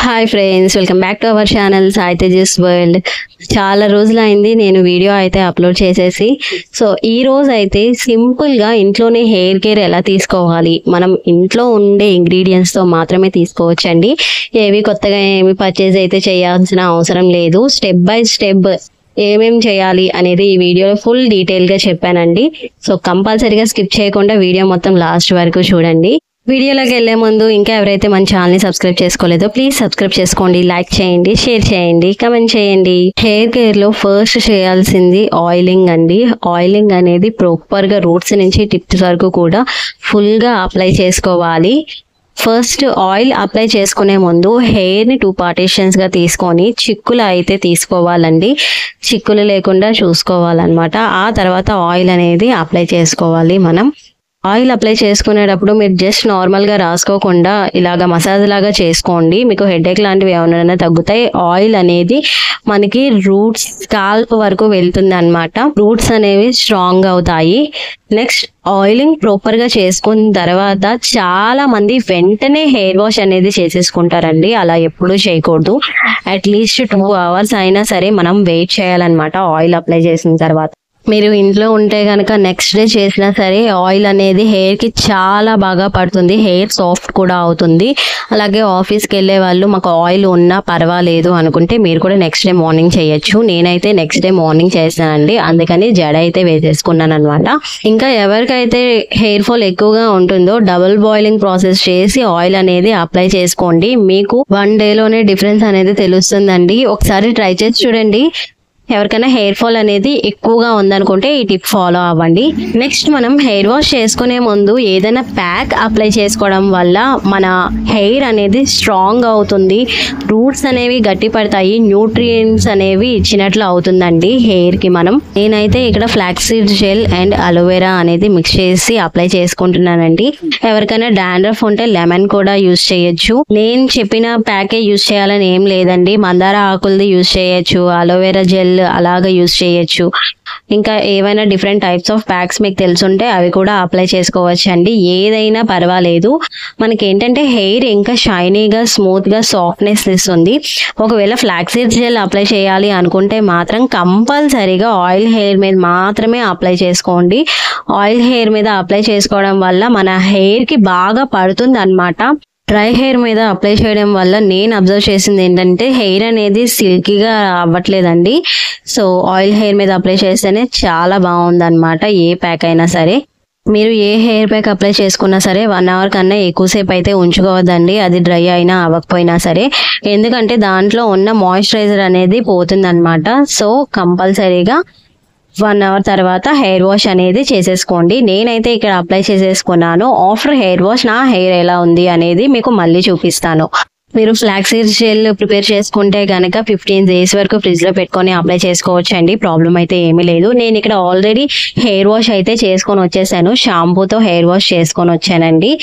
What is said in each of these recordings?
Hi friends, welcome back to our channel Sai Tejas world. చాలా రోజులైంది నేను వీడియో అయితే అప్లోడ్ చేసేసి. సో ఈ రోజు అయితే సింపుల్గా ఇంట్లోనే హెయిర్ కేర్ ఎలా తీసుకోవాలి, మనం ఇంట్లో ఉండే ఇంగ్రీడియంట్స్తో మాత్రమే తీసుకోవచ్చండి. ఏవి కొత్తగా ఏమి పర్చేజ్ అయితే చేయాల్సిన అవసరం లేదు. స్టెప్ బై స్టెప్ ఏమేం చేయాలి అనేది ఈ వీడియోలో ఫుల్ డీటెయిల్గా చెప్పానండి. సో కంపల్సరీగా స్కిప్ చేయకుండా వీడియో మొత్తం లాస్ట్ వరకు చూడండి. వీడియోలోకి వెళ్ళే ముందు ఇంకా ఎవరైతే మన ఛానల్ని సబ్స్క్రైబ్ చేసుకోలేదో ప్లీజ్ సబ్స్క్రైబ్ చేసుకోండి, లైక్ చేయండి, షేర్ చేయండి, కమెంట్ చేయండి. హెయిర్ కేర్లో ఫస్ట్ చేయాల్సింది ఆయిలింగ్ అండి. ఆయిలింగ్ అనేది ప్రాపర్గా రూట్స్ నుంచి టిప్స్ వరకు కూడా ఫుల్గా అప్లై చేసుకోవాలి. ఫస్ట్ ఆయిల్ అప్లై చేసుకునే ముందు హెయిర్ని 2 పార్టీషన్స్గా తీసుకొని చిక్కులు అయితే తీసుకోవాలండి. చిక్కులు లేకుండా చూసుకోవాలన్నమాట. ఆ తర్వాత ఆయిల్ అనేది అప్లై చేసుకోవాలి. మనం ఆయిల్ అప్లై చేసుకునేటప్పుడు మీరు జస్ట్ నార్మల్గా రాసుకోకుండా ఇలాగ మసాజ్ లాగా చేసుకోండి. మీకు హెడేక్ లాంటివి ఏమైనా తగ్గుతాయి. ఆయిల్ అనేది మనకి రూట్స్ స్కాల్ప్ వరకు వెళ్తుంది అనమాట. రూట్స్ అనేవి స్ట్రాంగ్ అవుతాయి. నెక్స్ట్ ఆయిలింగ్ ప్రాపర్గా చేసుకున్న తర్వాత చాలా మంది వెంటనే హెయిర్ వాష్ అనేది చేసేసుకుంటారండి. అలా ఎప్పుడూ చేయకూడదు. అట్లీస్ట్ 2 hours అయినా సరే మనం వెయిట్ చేయాలన్నమాట ఆయిల్ అప్లై చేసిన తర్వాత. మీరు ఇంట్లో ఉంటే కనుక నెక్స్ట్ డే చేసినా సరే ఆయిల్ అనేది హెయిర్కి చాలా బాగా పడుతుంది. హెయిర్ సాఫ్ట్ కూడా అవుతుంది. అలాగే ఆఫీస్కి వెళ్ళే వాళ్ళు మాకు ఆయిల్ ఉన్నా పర్వాలేదు అనుకుంటే మీరు కూడా నెక్స్ట్ డే మార్నింగ్ చేయొచ్చు. నేనైతే నెక్స్ట్ డే మార్నింగ్ చేస్తానండి. అందుకని జడ అయితే వేసేసుకున్నాను అనమాట. ఇంకా ఎవరికైతే హెయిర్ ఫాల్ ఎక్కువగా ఉంటుందో డబుల్ బాయిలింగ్ ప్రాసెస్ చేసి ఆయిల్ అనేది అప్లై చేసుకోండి. మీకు 1 డేలోనే డిఫరెన్స్ అనేది తెలుస్తుందండి. ఒకసారి ట్రై చేసి చూడండి. ఎవరికైనా హెయిర్ ఫాల్ అనేది ఎక్కువగా ఉందనుకుంటే ఈ టిప్ ఫాలో అవ్వండి. నెక్స్ట్ మనం హెయిర్ వాష్ చేసుకునే ముందు ఏదైనా ప్యాక్ అప్లై చేసుకోవడం వల్ల మన హెయిర్ అనేది స్ట్రాంగ్ అవుతుంది. రూట్స్ అనేవి గట్టి పడతాయి. న్యూట్రియంట్స్ అనేవి ఇచ్చినట్లు అవుతుందండి హెయిర్కి. నేనైతే ఇక్కడ ఫ్లాక్సీడ్ జెల్ అండ్ అలోవెరా అనేది మిక్స్ చేసి అప్లై చేసుకుంటున్నానండి. ఎవరికైనా డాండ్రఫ్ ఉంటే లెమన్ కూడా యూజ్ చేయొచ్చు. నేను చెప్పిన ప్యాకే యూజ్ చేయాలని ఏం లేదండి. మందార ఆకులది యూజ్ చేయొచ్చు, అలోవెరా జెల్ అలాగా యూజ్ చేయొచ్చు. ఇంకా ఏవైనా డిఫరెంట్ టైప్స్ ఆఫ్ ప్యాక్స్ మీకు తెలుసుంటే అవి కూడా అప్లై చేసుకోవచ్చు అండి. ఏదైనా పర్వాలేదు. మనకి ఏంటంటే హెయిర్ ఇంకా షైనీగా, స్మూత్గా, సాఫ్ట్నెస్ ఇస్తుంది. ఒకవేళ ఫ్లాక్సీడ్ జెల్ అప్లై చేయాలి అనుకుంటే మాత్రం కంపల్సరీగా ఆయిల్ హెయిర్ మీద మాత్రమే అప్లై చేసుకోండి. ఆయిల్ హెయిర్ మీద అప్లై చేసుకోవడం వల్ల మన హెయిర్కి బాగా పడుతుంది అన్నమాట. డ్రై హెయిర్ మీద అప్లై చేయడం వల్ల నేను అబ్జర్వ్ చేసింది ఏంటంటే హెయిర్ అనేది సిల్కీగా అవ్వట్లేదండి. సో ఆయిల్ హెయిర్ మీద అప్లై చేస్తేనే చాలా బాగుందన్నమాట. ఏ ప్యాక్ అయినా సరే మీరు ఏ హెయిర్ ప్యాక్ అప్లై చేసుకున్నా సరే 1 hour కన్నా ఎక్కువసేపు అయితే ఉంచుకోవద్దండి. అది డ్రై అయినా అవ్వకపోయినా సరే. ఎందుకంటే దాంట్లో ఉన్న మాయిశ్చరైజర్ అనేది పోతుందన్నమాట. సో కంపల్సరీగా 1 hour తర్వాత హెయిర్ వాష్ అనేది చేసేసుకోండి. నేనైతే ఇక్కడ అప్లై చేసేసుకున్నాను. ఆఫ్టర్ హెయిర్ వాష్ నా హెయిర్ ఎలా ఉంది అనేది మీకు మళ్ళీ చూపిస్తాను. మీరు ఫ్లాక్సీడ్ జెల్ ప్రిపేర్ చేసుకుంటే కనుక 15 days వరకు ఫ్రిడ్జ్లో పెట్టుకొని అప్లై చేసుకోవచ్చు అండి. ప్రాబ్లం అయితే ఏమీ లేదు. నేను ఇక్కడ ఆల్రెడీ హెయిర్ వాష్ అయితే చేసుకొని వచ్చేసాను. షాంపూతో హెయిర్ వాష్ చేసుకొని వచ్చానండి.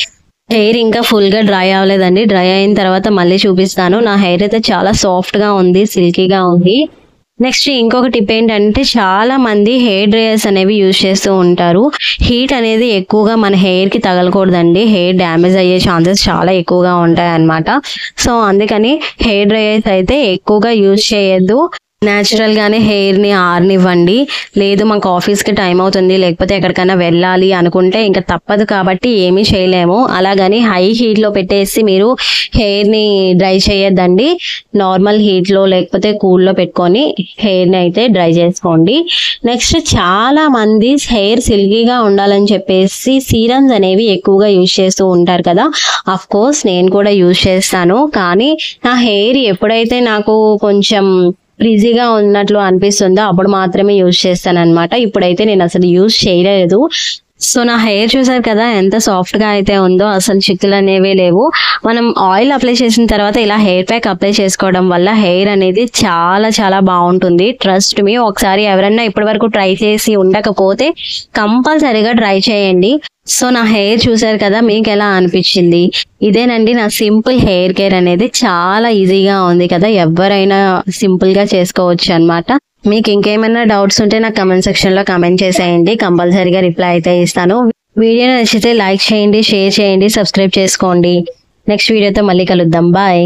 హెయిర్ ఇంకా ఫుల్గా డ్రై అవ్వలేదండి. డ్రై అయిన తర్వాత మళ్ళీ చూపిస్తాను. నా హెయిర్ అయితే చాలా సాఫ్ట్గా ఉంది, సిల్కీగా ఉంది. నెక్స్ట్ ఇంకొక టిప్ ఏంటంటే చాలా మంది హెయిర్ డ్రైయర్స్ అనేవి యూజ్ చేస్తూ ఉంటారు. హీట్ అనేది ఎక్కువగా మన హెయిర్కి తగలకూడదండి. హెయిర్ డ్యామేజ్ అయ్యే ఛాన్సెస్ చాలా ఎక్కువగా ఉంటాయి అన్నమాట. సో అందుకని హెయిర్ డ్రైయర్స్ అయితే ఎక్కువగా యూజ్ చేయొద్దు. న్యాచురల్గానే హెయిర్ని ఆరనివ్వండి. లేదు మాకు ఆఫీస్కి టైం అవుతుంది, లేకపోతే ఎక్కడికైనా వెళ్ళాలి అనుకుంటే ఇంకా తప్పదు కాబట్టి ఏమీ చేయలేము. అలాగని హై హీట్లో పెట్టేసి మీరు హెయిర్ని డ్రై చేయొద్దండి. నార్మల్ హీట్లో లేకపోతే కూల్లో పెట్టుకొని హెయిర్ని అయితే డ్రై చేసుకోండి. నెక్స్ట్ చాలా మంది హెయిర్ సిల్కీగా ఉండాలని చెప్పేసి సీరమ్స్ అనేవి ఎక్కువగా యూజ్ చేస్తూ ఉంటారు కదా. అఫ్ కోర్స్ నేను కూడా యూజ్ చేస్తాను. కానీ నా హెయిర్ ఎప్పుడైతే నాకు కొంచెం ఫ్రీజీగా ఉన్నట్లు అనిపిస్తుందో అప్పుడు మాత్రమే యూజ్ చేస్తాను అనమాట. ఇప్పుడైతే నేను అసలు యూజ్ చేయలేదు. సో నా హెయిర్ చూసారు కదా ఎంత సాఫ్ట్గా అయితే ఉందో. అసలు చిక్కులు అనేవి లేవు. మనం ఆయిల్ అప్లై చేసిన తర్వాత ఇలా హెయిర్ ప్యాక్ అప్లై చేసుకోవడం వల్ల హెయిర్ అనేది చాలా చాలా బాగుంటుంది. Trust me. ఒకసారి ఎవరన్నా ఇప్పటి వరకు ట్రై చేసి ఉండకపోతే కంపల్సరీగా ట్రై చేయండి. సో నా హెయిర్ చూసారు కదా, మీకు ఎలా అనిపించింది? ఇదేనండి నా సింపుల్ హెయిర్ కేర్ అనేది. చాలా ఈజీగా ఉంది కదా, ఎవరైనా సింపుల్గా చేసుకోవచ్చు అనమాట. మీకు ఇంకేమైనా డౌట్స్ ఉంటే నాకు కమెంట్ సెక్షన్లో కమెంట్ చేసేయండి. కంపల్సరీగా రిప్లై అయితే ఇస్తాను. వీడియో నచ్చితే లైక్ చేయండి, షేర్ చేయండి, సబ్స్క్రైబ్ చేసుకోండి. నెక్స్ట్ వీడియోతో మళ్ళీ కలుద్దాం. బాయ్.